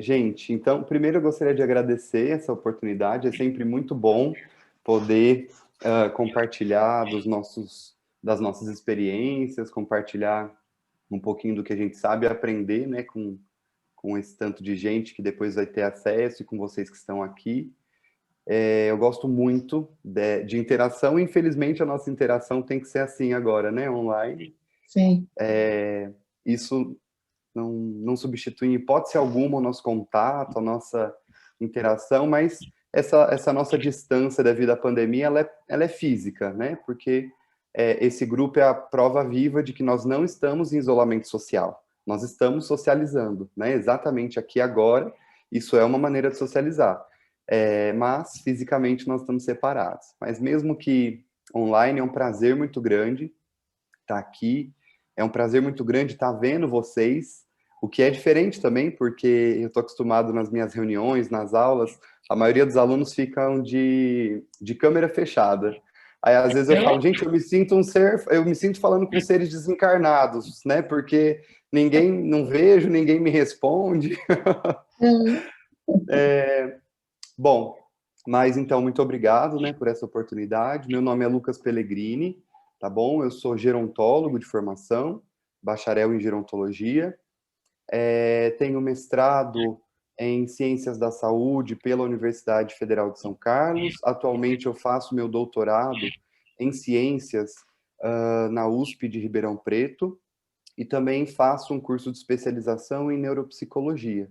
Gente, então, primeiro eu gostaria de agradecer essa oportunidade. É sempre muito bom poder compartilhar das nossas experiências, compartilhar um pouquinho do que a gente sabe, aprender, né, com esse tanto de gente que depois vai ter acesso e com vocês que estão aqui. Eu gosto muito de interação, e infelizmente a nossa interação tem que ser assim agora, né, online. Sim. Isso não substitui em hipótese alguma o nosso contato, a nossa interação, mas essa nossa distância devido à pandemia, ela é física, né? Porque esse grupo é a prova viva de que nós não estamos em isolamento social, nós estamos socializando, né? Exatamente aqui agora, isso é uma maneira de socializar. Mas fisicamente nós estamos separados. Mas mesmo que online, é um prazer muito grande estar aqui, é um prazer muito grande estar vendo vocês, o que é diferente também, porque eu estou acostumado nas minhas reuniões, nas aulas, a maioria dos alunos ficam de câmera fechada. Aí às vezes eu falo, gente, eu me sinto falando com seres desencarnados, né? Porque não vejo, ninguém me responde. Hum. Bom, mas então, muito obrigado, né, por essa oportunidade. Meu nome é Lucas Pellegrini, tá bom? Eu sou gerontólogo de formação, bacharel em gerontologia. Tenho mestrado em Ciências da Saúde pela Universidade Federal de São Carlos. Atualmente eu faço meu doutorado em Ciências na USP de Ribeirão Preto e também faço um curso de especialização em Neuropsicologia.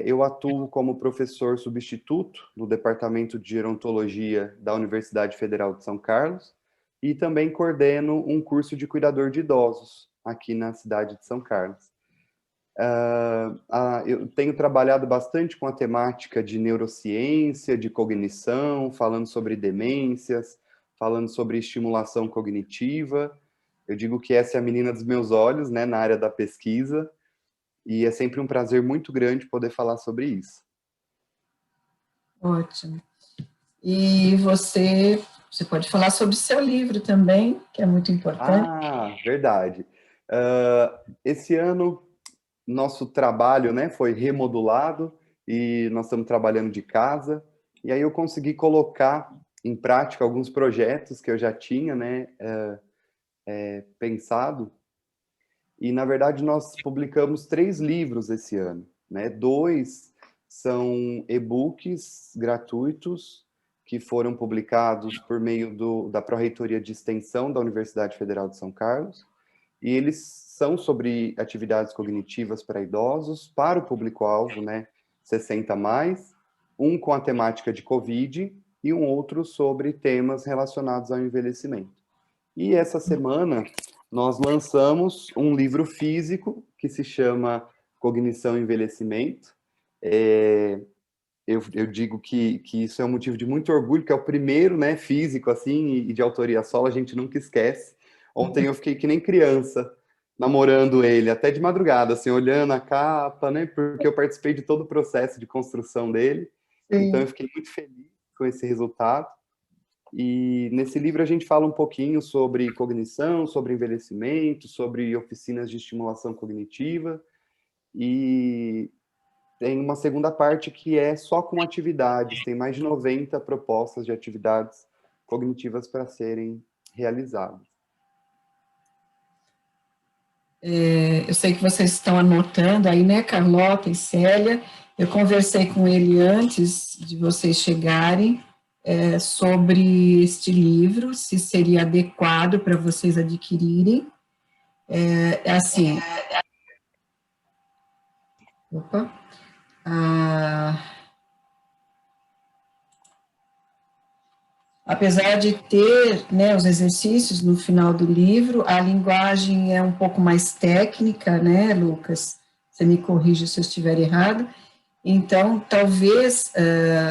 Eu atuo como professor substituto no Departamento de Gerontologia da Universidade Federal de São Carlos e também coordeno um curso de cuidador de idosos aqui na cidade de São Carlos. Eu tenho trabalhado bastante com a temática de neurociência, de cognição, falando sobre demências, falando sobre estimulação cognitiva. Eu digo que essa é a menina dos meus olhos, né, na área da pesquisa, e é sempre um prazer muito grande poder falar sobre isso. Ótimo. E você pode falar sobre o seu livro também, que é muito importante. Ah, verdade. Esse ano, nosso trabalho, né, foi remodulado e nós estamos trabalhando de casa. E aí eu consegui colocar em prática alguns projetos que eu já tinha, né, pensado. E, na verdade, nós publicamos 3 livros esse ano, né? 2 são e-books gratuitos que foram publicados por meio da Pró-Reitoria de Extensão da Universidade Federal de São Carlos, e eles são sobre atividades cognitivas para idosos, para o público-alvo, né, 60 mais, um com a temática de Covid e um outro sobre temas relacionados ao envelhecimento. E essa semana nós lançamos um livro físico que se chama Cognição e Envelhecimento. Eu digo que isso é um motivo de muito orgulho, que é o primeiro, né, físico, assim, e de autoria solo, a gente nunca esquece. Ontem eu fiquei que nem criança, namorando ele, até de madrugada, assim, olhando a capa, né, porque eu participei de todo o processo de construção dele, então eu Sim. fiquei muito feliz com esse resultado. E nesse livro a gente fala um pouquinho sobre cognição, sobre envelhecimento, sobre oficinas de estimulação cognitiva, e tem uma segunda parte que é só com atividades, tem mais de 90 propostas de atividades cognitivas para serem realizadas. Eu sei que vocês estão anotando aí, né, Carlota e Célia? Eu conversei com ele antes de vocês chegarem sobre este livro, se seria adequado para vocês adquirirem. Assim, opa, apesar de ter, né, os exercícios no final do livro, a linguagem é um pouco mais técnica, né, Lucas? Você me corrige se eu estiver errado. Então, talvez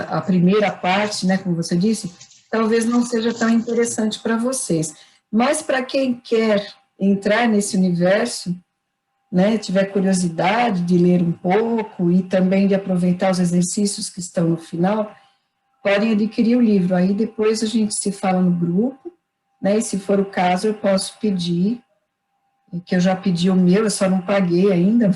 a primeira parte, né, como você disse, talvez não seja tão interessante para vocês. Mas para quem quer entrar nesse universo, né, tiver curiosidade de ler um pouco e também de aproveitar os exercícios que estão no final, podem adquirir o livro. Aí depois a gente se fala no grupo, né, e se for o caso eu posso pedir, que eu já pedi o meu, eu só não paguei ainda,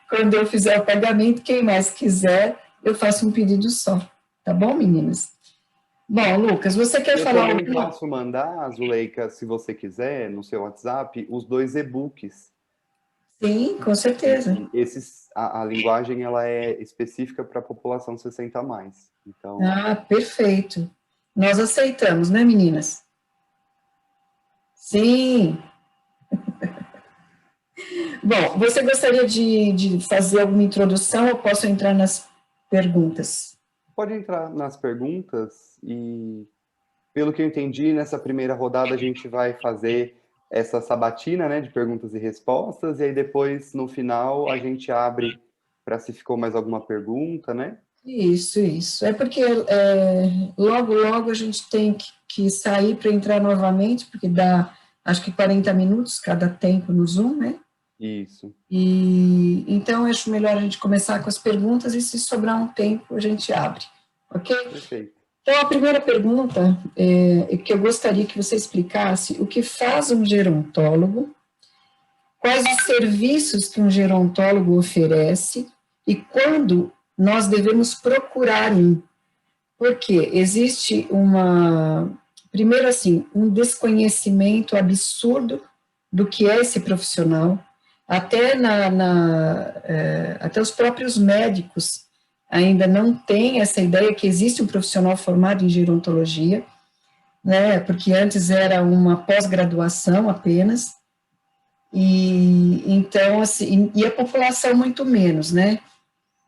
quando eu fizer o pagamento, quem mais quiser, eu faço um pedido só. Tá bom, meninas? Bom, Lucas, você quer Eu falar também alguma? posso mandar, Zuleika, se você quiser, no seu WhatsApp, os 2 e-books. Sim, com certeza. E esses, a linguagem ela é específica para a população 60 a mais. Então, Ah, perfeito. Nós aceitamos, né, meninas? Sim. Bom, você gostaria de fazer alguma introdução ou posso entrar nas perguntas? pode entrar nas perguntas e, pelo que eu entendi, nessa primeira rodada a gente vai fazer essa sabatina, né, de perguntas e respostas, e aí depois, no final, a gente abre para se ficou mais alguma pergunta, né? Isso. É porque logo, logo a gente tem que sair para entrar novamente, porque dá, acho que 40 minutos cada tempo no Zoom, né? Isso. E então acho melhor a gente começar com as perguntas e se sobrar um tempo a gente abre, ok? Perfeito. Então a primeira pergunta é que eu gostaria que você explicasse o que faz um gerontólogo, quais os serviços que um gerontólogo oferece e quando nós devemos procurar um. Porque existe primeiro assim, um desconhecimento absurdo do que é esse profissional, até até os próprios médicos ainda não têm essa ideia que existe um profissional formado em gerontologia, né, porque antes era uma pós-graduação apenas, e então, assim, e a população muito menos, né,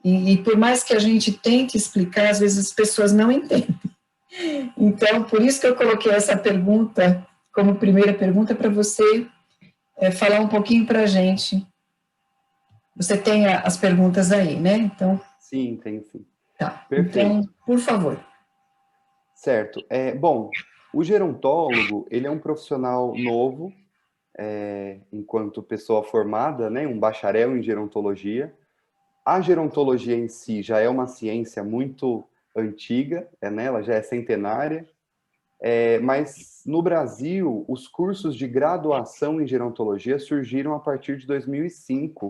e por mais que a gente tente explicar, às vezes as pessoas não entendem. Então, por isso que eu coloquei essa pergunta como primeira pergunta para você falar um pouquinho para a gente. Você tem as perguntas aí, né? Então, Sim, tem sim. tá. Então, Perfeito. por favor. Certo. Bom, o gerontólogo, ele é um profissional novo, enquanto pessoa formada, né, um bacharel em gerontologia. A gerontologia em si já é uma ciência muito antiga, né, ela já é centenária, mas no Brasil, os cursos de graduação em gerontologia surgiram a partir de 2005,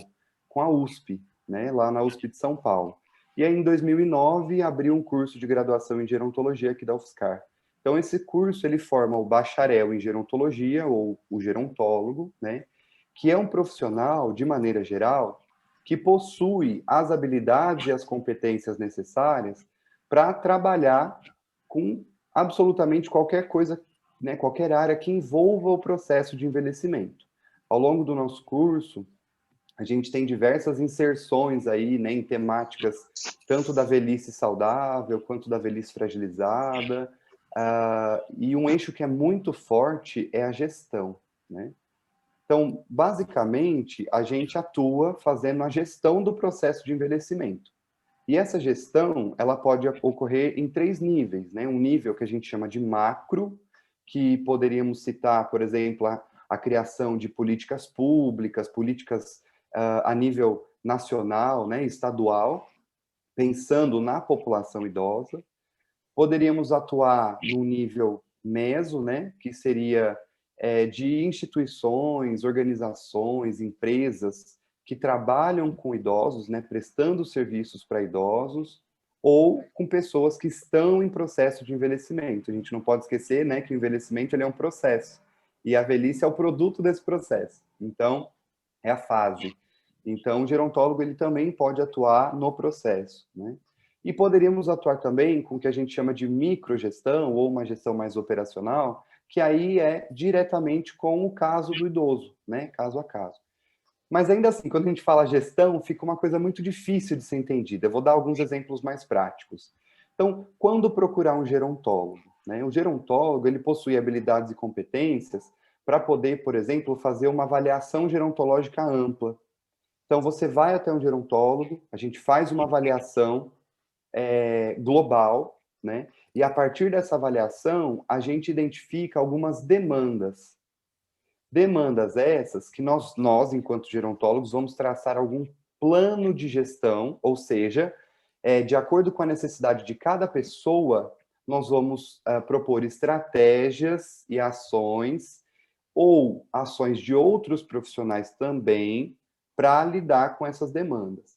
com a USP, né, lá na USP de São Paulo. E aí, em 2009, abriu um curso de graduação em gerontologia aqui da UFSCar. Então, esse curso, ele forma o bacharel em gerontologia, ou o gerontólogo, né, que é um profissional, de maneira geral, que possui as habilidades e as competências necessárias para trabalhar com absolutamente qualquer coisa, né, qualquer área que envolva o processo de envelhecimento. Ao longo do nosso curso, a gente tem diversas inserções aí, né, em temáticas tanto da velhice saudável quanto da velhice fragilizada, e um eixo que é muito forte é a gestão, né? Então, basicamente, a gente atua fazendo a gestão do processo de envelhecimento. E essa gestão, ela pode ocorrer em 3 níveis, né? Um nível que a gente chama de macro, que poderíamos citar, por exemplo, a criação de políticas públicas, políticas a nível nacional, né, estadual, pensando na população idosa. Poderíamos atuar no nível meso, né, que seria de instituições, organizações, empresas que trabalham com idosos, né, prestando serviços para idosos, ou com pessoas que estão em processo de envelhecimento. A gente não pode esquecer, né, que o envelhecimento ele é um processo, e a velhice é o produto desse processo. Então, é a fase. Então, o gerontólogo ele também pode atuar no processo, né? E poderíamos atuar também com o que a gente chama de microgestão ou uma gestão mais operacional, que aí é diretamente com o caso do idoso, né? Caso a caso. Mas ainda assim, quando a gente fala gestão, fica uma coisa muito difícil de ser entendida. Eu vou dar alguns exemplos mais práticos. Então, quando procurar um gerontólogo, né? O gerontólogo, ele possui habilidades e competências para poder, por exemplo, fazer uma avaliação gerontológica ampla. Então, você vai até um gerontólogo, a gente faz uma avaliação global, né? E a partir dessa avaliação, a gente identifica algumas demandas. Demandas essas que nós enquanto gerontólogos, vamos traçar algum plano de gestão, ou seja, de acordo com a necessidade de cada pessoa, nós vamos propor estratégias e ações, ou ações de outros profissionais também, para lidar com essas demandas.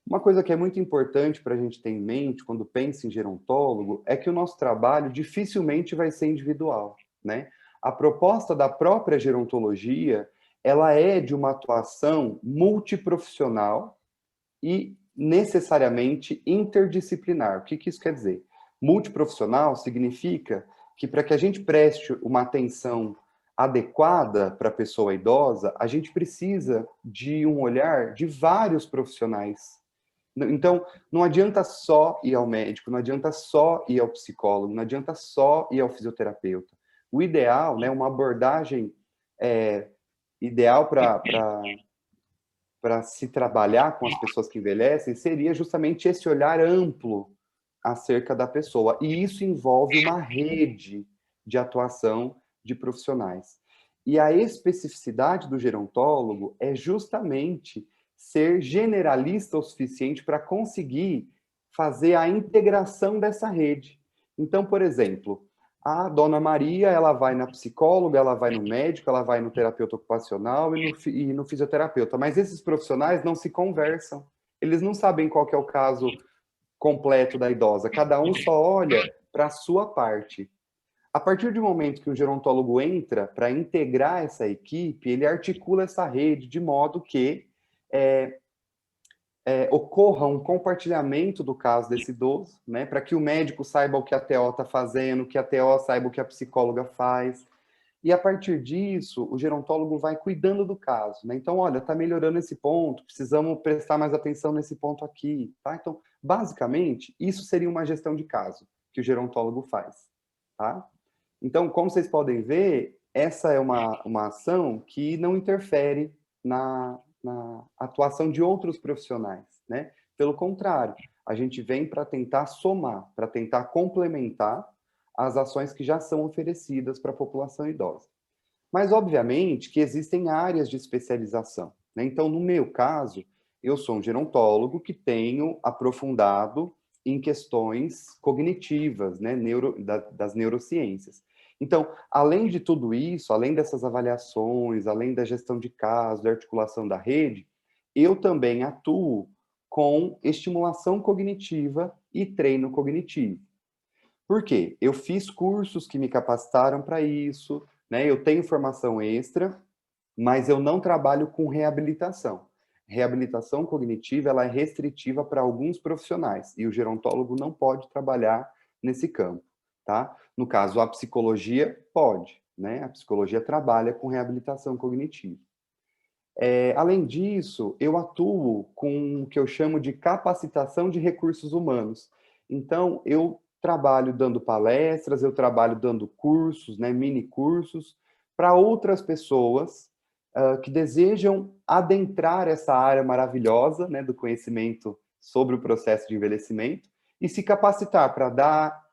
Uma coisa que é muito importante para a gente ter em mente quando pensa em gerontólogo é que o nosso trabalho dificilmente vai ser individual, né? A proposta da própria gerontologia, ela é de uma atuação multiprofissional e necessariamente interdisciplinar. O que isso quer dizer? Multiprofissional significa que para que a gente preste uma atenção adequada para a pessoa idosa, a gente precisa de um olhar de vários profissionais. Então, não adianta só ir ao médico, não adianta só ir ao psicólogo, não adianta só ir ao fisioterapeuta. O ideal, né, uma abordagem ideal para se trabalhar com as pessoas que envelhecem seria justamente esse olhar amplo acerca da pessoa. E isso envolve uma rede de atuação de profissionais. E a especificidade do gerontólogo é justamente ser generalista o suficiente para conseguir fazer a integração dessa rede. Então, por exemplo, a dona Maria, ela vai na psicóloga, ela vai no médico, ela vai no terapeuta ocupacional e no fisioterapeuta. Mas esses profissionais não se conversam. Eles não sabem qual que é o caso completo da idosa. Cada um só olha para a sua parte. A partir do momento que o gerontólogo entra para integrar essa equipe, ele articula essa rede de modo que ocorra um compartilhamento do caso desse idoso, né, para que o médico saiba o que a TO está fazendo, que a TO saiba o que a psicóloga faz. E a partir disso, o gerontólogo vai cuidando do caso, né? Então, olha, está melhorando esse ponto, precisamos prestar mais atenção nesse ponto aqui, tá? Então, basicamente, isso seria uma gestão de caso que o gerontólogo faz, tá? Então, como vocês podem ver, essa é uma ação que não interfere na atuação de outros profissionais, né? Pelo contrário, a gente vem para tentar somar, para tentar complementar as ações que já são oferecidas para a população idosa. Mas, obviamente, que existem áreas de especialização, né? Então, no meu caso, eu sou um gerontólogo que tenho aprofundado em questões cognitivas, né? Das neurociências. Então, além de tudo isso, além dessas avaliações, além da gestão de casos, da articulação da rede, eu também atuo com estimulação cognitiva e treino cognitivo. Por quê? Eu fiz cursos que me capacitaram para isso, né? Eu tenho formação extra, mas eu não trabalho com reabilitação. Reabilitação cognitiva, ela é restritiva para alguns profissionais e o gerontólogo não pode trabalhar nesse campo, tá? No caso, a psicologia pode, né? A psicologia trabalha com reabilitação cognitiva. Além disso, eu atuo com o que eu chamo de capacitação de recursos humanos. Então, eu trabalho dando palestras, eu trabalho dando cursos, né, mini cursos, para outras pessoas que desejam adentrar essa área maravilhosa, né, do conhecimento sobre o processo de envelhecimento e se capacitar para dar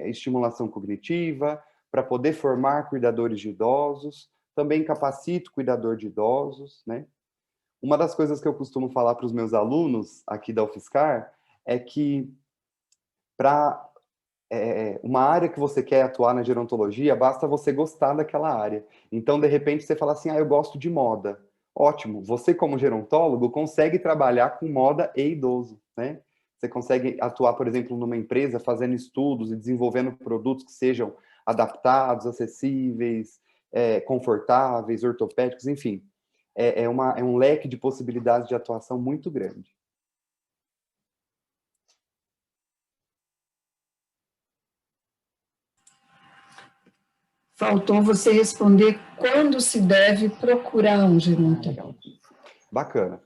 estimulação cognitiva, para poder formar cuidadores de idosos, também capacito cuidador de idosos, né? Uma das coisas que eu costumo falar para os meus alunos aqui da UFSCar é que para uma área que você quer atuar na gerontologia, basta você gostar daquela área. Então, de repente, você fala assim, eu gosto de moda. Ótimo, você como gerontólogo consegue trabalhar com moda e idoso, né? Você consegue atuar, por exemplo, numa empresa fazendo estudos e desenvolvendo produtos que sejam adaptados, acessíveis, confortáveis, ortopédicos, enfim. É um leque de possibilidades de atuação muito grande. Faltou você responder quando se deve procurar um gerontólogo. Bacana.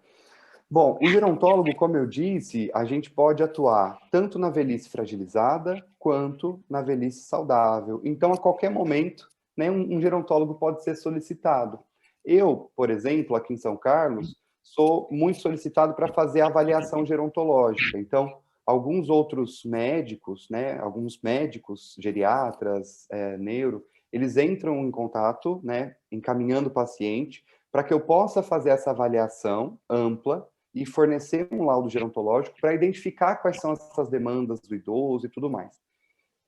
Bom, o gerontólogo, como eu disse, a gente pode atuar tanto na velhice fragilizada quanto na velhice saudável. Então, a qualquer momento, né, um gerontólogo pode ser solicitado. Eu, por exemplo, aqui em São Carlos, sou muito solicitado para fazer a avaliação gerontológica. Então, alguns outros médicos, né, alguns médicos, geriatras, neuro, eles entram em contato, né, encaminhando o paciente para que eu possa fazer essa avaliação ampla e fornecer um laudo gerontológico para identificar quais são essas demandas do idoso e tudo mais.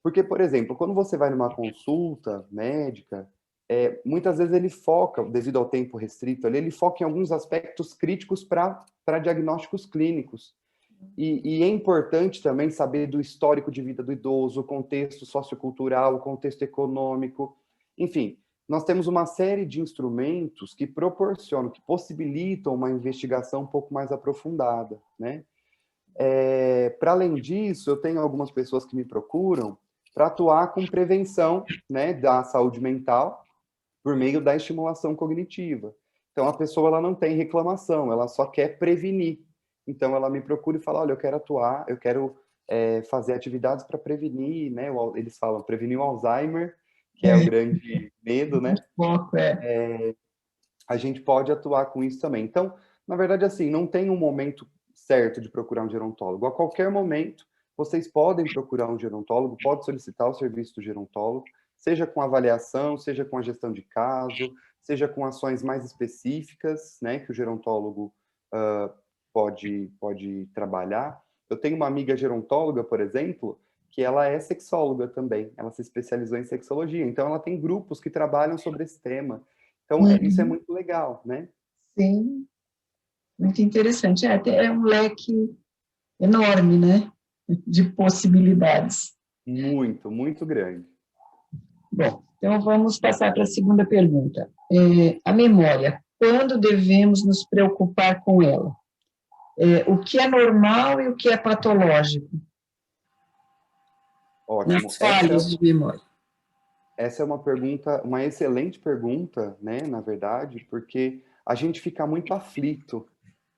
Porque, por exemplo, quando você vai numa consulta médica, muitas vezes ele foca, devido ao tempo restrito ali, ele foca em alguns aspectos críticos para diagnósticos clínicos. E é importante também saber do histórico de vida do idoso, o contexto sociocultural, o contexto econômico, enfim. Nós temos uma série de instrumentos que proporcionam, que possibilitam uma investigação um pouco mais aprofundada, né? Para além disso, eu tenho algumas pessoas que me procuram para atuar com prevenção, né, da saúde mental por meio da estimulação cognitiva. Então, a pessoa ela não tem reclamação, ela só quer prevenir. Então, ela me procura e fala, olha, eu quero atuar, eu quero fazer atividades para prevenir, né? Eles falam, prevenir o Alzheimer, que é o grande medo, né? Pouco, A gente pode atuar com isso também. Então, na verdade, assim, não tem um momento certo de procurar um gerontólogo. A qualquer momento, vocês podem procurar um gerontólogo, pode solicitar o serviço do gerontólogo, seja com avaliação, seja com a gestão de caso, seja com ações mais específicas, né, que o gerontólogo pode trabalhar. Eu tenho uma amiga gerontóloga, por exemplo, que ela é sexóloga também, ela se especializou em sexologia, então ela tem grupos que trabalham sobre esse tema. Então, isso é muito legal, né? Sim, muito interessante. É um leque enorme, né, de possibilidades. Muito, muito grande. Bom, então vamos passar para a segunda pergunta. A memória, quando devemos nos preocupar com ela? O que é normal e o que é patológico? Ótimo. Nas falhas de memória. Essa é uma pergunta, uma excelente pergunta, né, na verdade, porque a gente fica muito aflito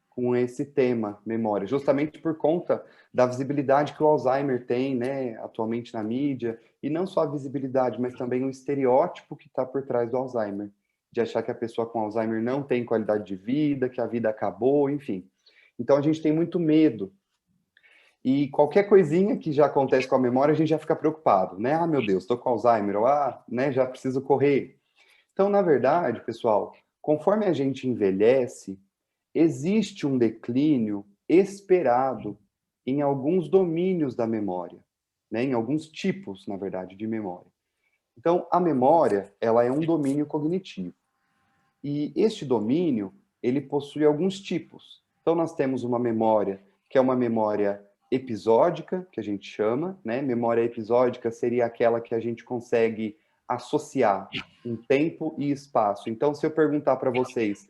com esse tema, memória, justamente por conta da visibilidade que o Alzheimer tem, né, atualmente na mídia, e não só a visibilidade, mas também o estereótipo que está por trás do Alzheimer, de achar que a pessoa com Alzheimer não tem qualidade de vida, que a vida acabou, enfim. Então a gente tem muito medo. E qualquer coisinha que já acontece com a memória, a gente já fica preocupado, né? Ah, meu Deus, estou com Alzheimer, ou né, já preciso correr. Então, na verdade, pessoal, conforme a gente envelhece, existe um declínio esperado em alguns domínios da memória, né? Em alguns tipos, na verdade, de memória. Então, a memória, ela é um domínio cognitivo. E este domínio, ele possui alguns tipos. Então, nós temos uma memória que é uma memória episódica, que a gente chama, né? Memória episódica seria aquela que a gente consegue associar um tempo e espaço. Então, se eu perguntar para vocês,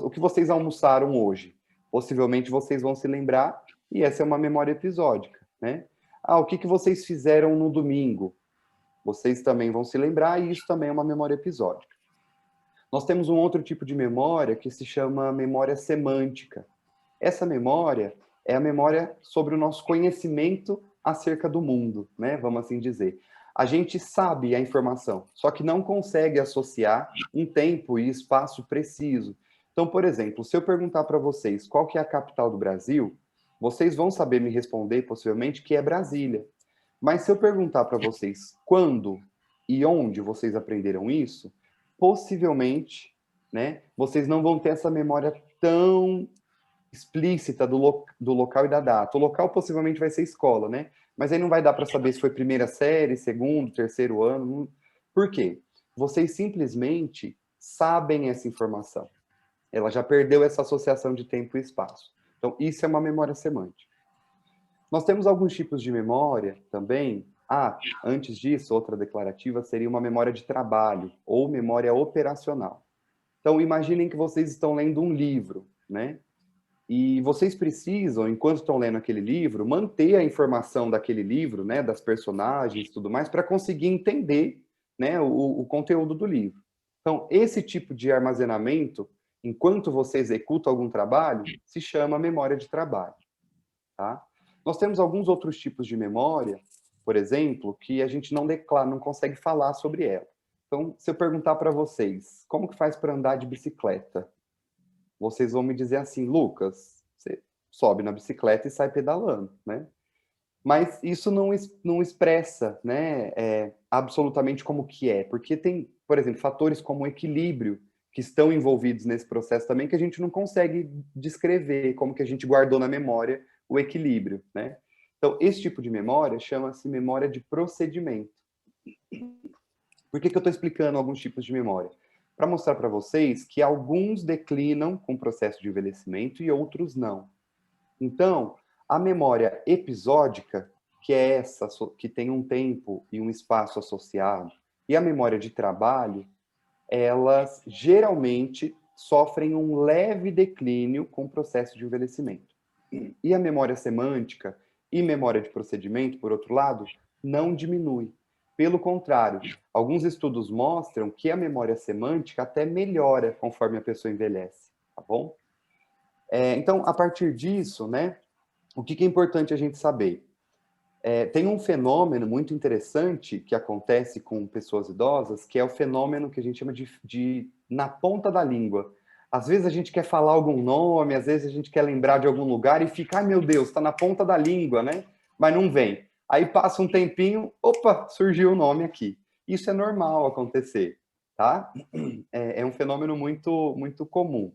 o que vocês almoçaram hoje? Possivelmente vocês vão se lembrar, e essa é uma memória episódica, né? O que vocês fizeram no domingo? Vocês também vão se lembrar, e isso também é uma memória episódica. Nós temos um outro tipo de memória que se chama memória semântica. Essa memória é a memória sobre o nosso conhecimento acerca do mundo, né? Vamos assim dizer. A gente sabe a informação, só que não consegue associar um tempo e espaço preciso. Então, por exemplo, se eu perguntar para vocês qual que é a capital do Brasil, vocês vão saber me responder, possivelmente, que é Brasília. Mas se eu perguntar para vocês quando e onde vocês aprenderam isso, possivelmente, né, vocês não vão ter essa memória tão explícita do local e da data. O local possivelmente vai ser escola, né? Mas aí não vai dar para saber se foi primeira série, segundo, terceiro ano. Por quê? Vocês simplesmente sabem essa informação. Ela já perdeu essa associação de tempo e espaço. Então, isso é uma memória semântica. Nós temos alguns tipos de memória também. Antes disso, outra declarativa seria uma memória de trabalho ou memória operacional. Então, imaginem que vocês estão lendo um livro, né? E vocês precisam, enquanto estão lendo aquele livro, manter a informação daquele livro, né, das personagens e tudo mais, para conseguir entender, né, o conteúdo do livro. Então, esse tipo de armazenamento, enquanto você executa algum trabalho, se chama memória de trabalho. Tá? Nós temos alguns outros tipos de memória, por exemplo, que a gente não declara, não consegue falar sobre ela. Então, se eu perguntar para vocês, como que faz para andar de bicicleta? Vocês vão me dizer assim, Lucas, você sobe na bicicleta e sai pedalando, né? Mas isso não expressa, né, absolutamente como que é, porque tem, por exemplo, fatores como o equilíbrio que estão envolvidos nesse processo também que a gente não consegue descrever como que a gente guardou na memória o equilíbrio, né? Então, esse tipo de memória chama-se memória de procedimento. Por que eu estou explicando alguns tipos de memória? Para mostrar para vocês que alguns declinam com o processo de envelhecimento e outros não. Então, a memória episódica, que é essa que tem um tempo e um espaço associado, e a memória de trabalho, elas geralmente sofrem um leve declínio com o processo de envelhecimento. E a memória semântica e memória de procedimento, por outro lado, não diminui. Pelo contrário, alguns estudos mostram que a memória semântica até melhora conforme a pessoa envelhece, tá bom? Então, a partir disso, né, o que é importante a gente saber? Tem um fenômeno muito interessante que acontece com pessoas idosas, que é o fenômeno que a gente chama de na ponta da língua. Às vezes a gente quer falar algum nome, às vezes a gente quer lembrar de algum lugar e fica, ai meu Deus, está na ponta da língua, né? Mas não vem. Aí passa um tempinho, opa, surgiu o nome aqui. Isso é normal acontecer, tá? É um fenômeno muito, muito comum.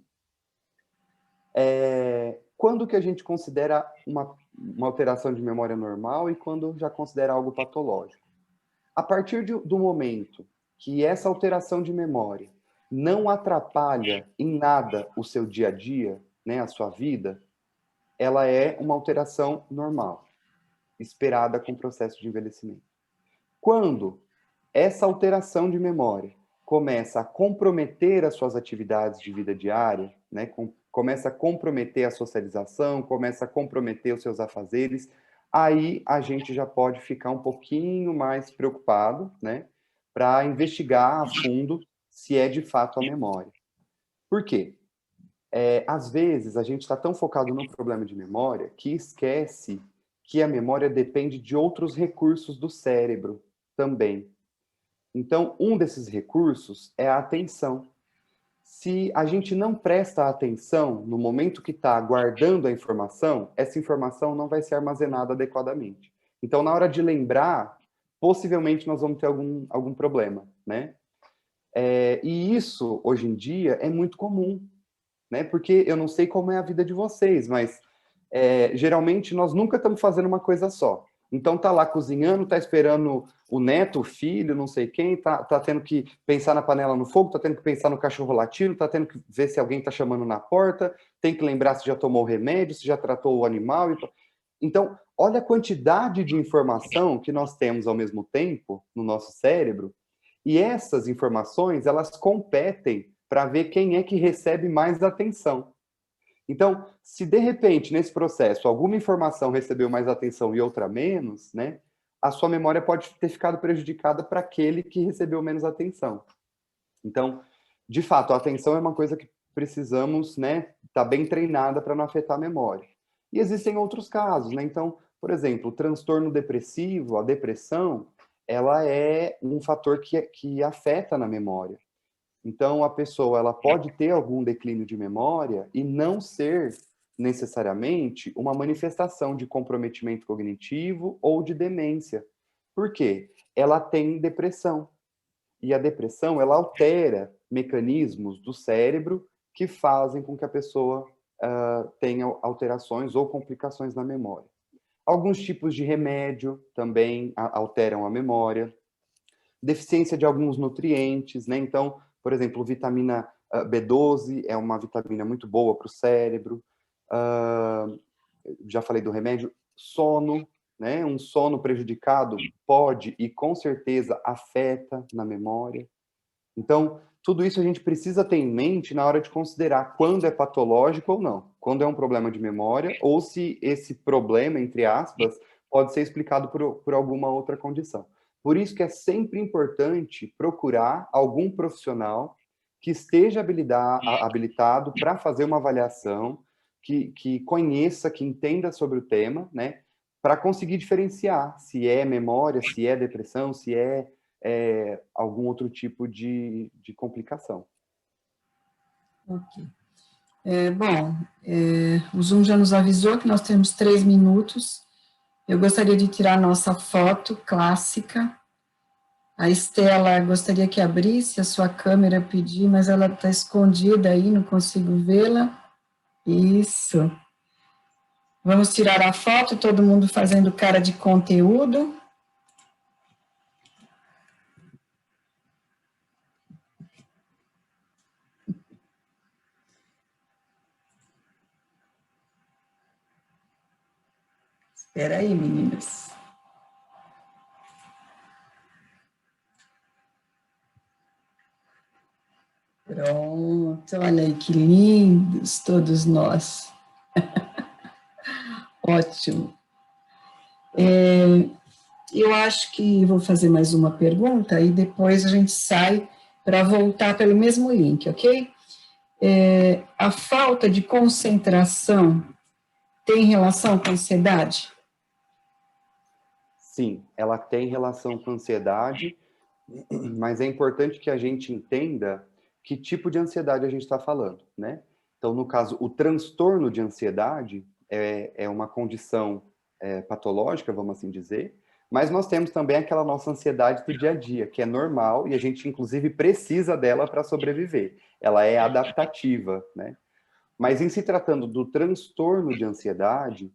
Quando que a gente considera uma alteração de memória normal e quando já considera algo patológico? A partir do momento que essa alteração de memória não atrapalha em nada o seu dia a dia, né, a sua vida, ela é uma alteração normal, esperada com o processo de envelhecimento. Quando essa alteração de memória começa a comprometer as suas atividades de vida diária, né, começa a comprometer a socialização, começa a comprometer os seus afazeres, aí a gente já pode ficar um pouquinho mais preocupado, né, para investigar a fundo se é de fato a memória. Por quê? Às vezes a gente está tão focado no problema de memória que esquece que a memória depende de outros recursos do cérebro também. Então, um desses recursos é a atenção. Se a gente não presta atenção no momento que está guardando a informação, essa informação não vai ser armazenada adequadamente. Então, na hora de lembrar, possivelmente nós vamos ter algum problema, né? E isso, hoje em dia, é muito comum, né? Porque eu não sei como é a vida de vocês, mas geralmente nós nunca estamos fazendo uma coisa só. Então tá lá cozinhando, tá esperando o neto, o filho, não sei quem, tá tendo que pensar na panela no fogo, tá tendo que pensar no cachorro latindo, tá tendo que ver se alguém tá chamando na porta, tem que lembrar se já tomou o remédio, se já tratou o animal. Então, olha a quantidade de informação que nós temos ao mesmo tempo no nosso cérebro, e essas informações, elas competem para ver quem é que recebe mais atenção. Então, se de repente, nesse processo, alguma informação recebeu mais atenção e outra menos, né, a sua memória pode ter ficado prejudicada para aquele que recebeu menos atenção. Então, de fato, a atenção é uma coisa que precisamos, né, estar bem treinada para não afetar a memória. E existem outros casos, né? Então, por exemplo, o transtorno depressivo, a depressão, ela é um fator que afeta na memória. Então, a pessoa ela pode ter algum declínio de memória e não ser necessariamente uma manifestação de comprometimento cognitivo ou de demência. Por quê? Ela tem depressão. E a depressão, ela altera mecanismos do cérebro que fazem com que a pessoa tenha alterações ou complicações na memória. Alguns tipos de remédio também alteram a memória. Deficiência de alguns nutrientes, né? Então, por exemplo, vitamina B12 é uma vitamina muito boa para o cérebro. Já falei do remédio. Sono, né? Um sono prejudicado pode e com certeza afeta na memória. Então, tudo isso a gente precisa ter em mente na hora de considerar quando é patológico ou não. Quando é um problema de memória ou se esse problema, entre aspas, pode ser explicado por alguma outra condição. Por isso que é sempre importante procurar algum profissional que esteja habilitado para fazer uma avaliação, que conheça, que entenda sobre o tema, né? Para conseguir diferenciar se é memória, se é depressão, se é algum outro tipo de complicação. Ok. O Zoom já nos avisou que nós temos 3 minutos. Eu gostaria de tirar nossa foto clássica. A Estela gostaria que abrisse a sua câmera, pedir, mas ela está escondida aí, não consigo vê-la. Isso. Vamos tirar a foto, todo mundo fazendo cara de conteúdo. Espera aí, meninas. Pronto, olha aí que lindos todos nós. Ótimo. Eu acho que vou fazer mais uma pergunta e depois a gente sai para voltar pelo mesmo link, ok? A falta de concentração tem relação com ansiedade? Sim, ela tem relação com ansiedade, mas é importante que a gente entenda que tipo de ansiedade a gente está falando, né? Então, no caso, o transtorno de ansiedade é uma condição patológica, vamos assim dizer, mas nós temos também aquela nossa ansiedade do dia a dia, que é normal e a gente, inclusive, precisa dela para sobreviver. Ela é adaptativa, né? Mas em se tratando do transtorno de ansiedade,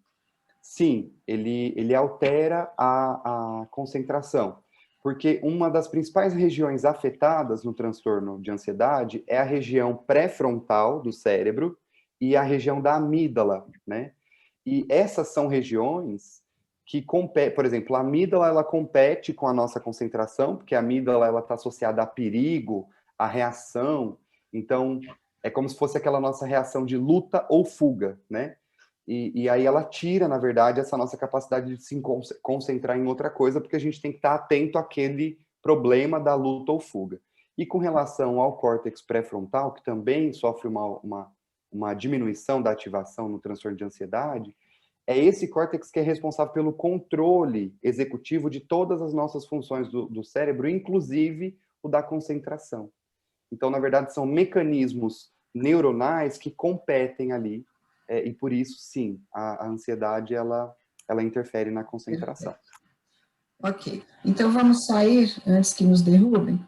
sim, ele altera a concentração, porque uma das principais regiões afetadas no transtorno de ansiedade é a região pré-frontal do cérebro e a região da amígdala, né? E essas são regiões que competem, por exemplo, a amígdala ela compete com a nossa concentração, porque a amígdala ela está associada a perigo, a reação, então é como se fosse aquela nossa reação de luta ou fuga, né? E aí ela tira, na verdade, essa nossa capacidade de se concentrar em outra coisa, porque a gente tem que estar atento àquele problema da luta ou fuga. E com relação ao córtex pré-frontal, que também sofre uma diminuição da ativação no transtorno de ansiedade, é esse córtex que é responsável pelo controle executivo de todas as nossas funções do cérebro, inclusive o da concentração. Então, na verdade, são mecanismos neuronais que competem ali, e por isso, sim, a ansiedade, ela interfere na concentração. Ok, então vamos sair antes que nos derrubem?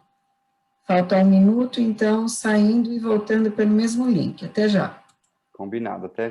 Falta 1 minuto, então, saindo e voltando pelo mesmo link. Até já. Combinado, até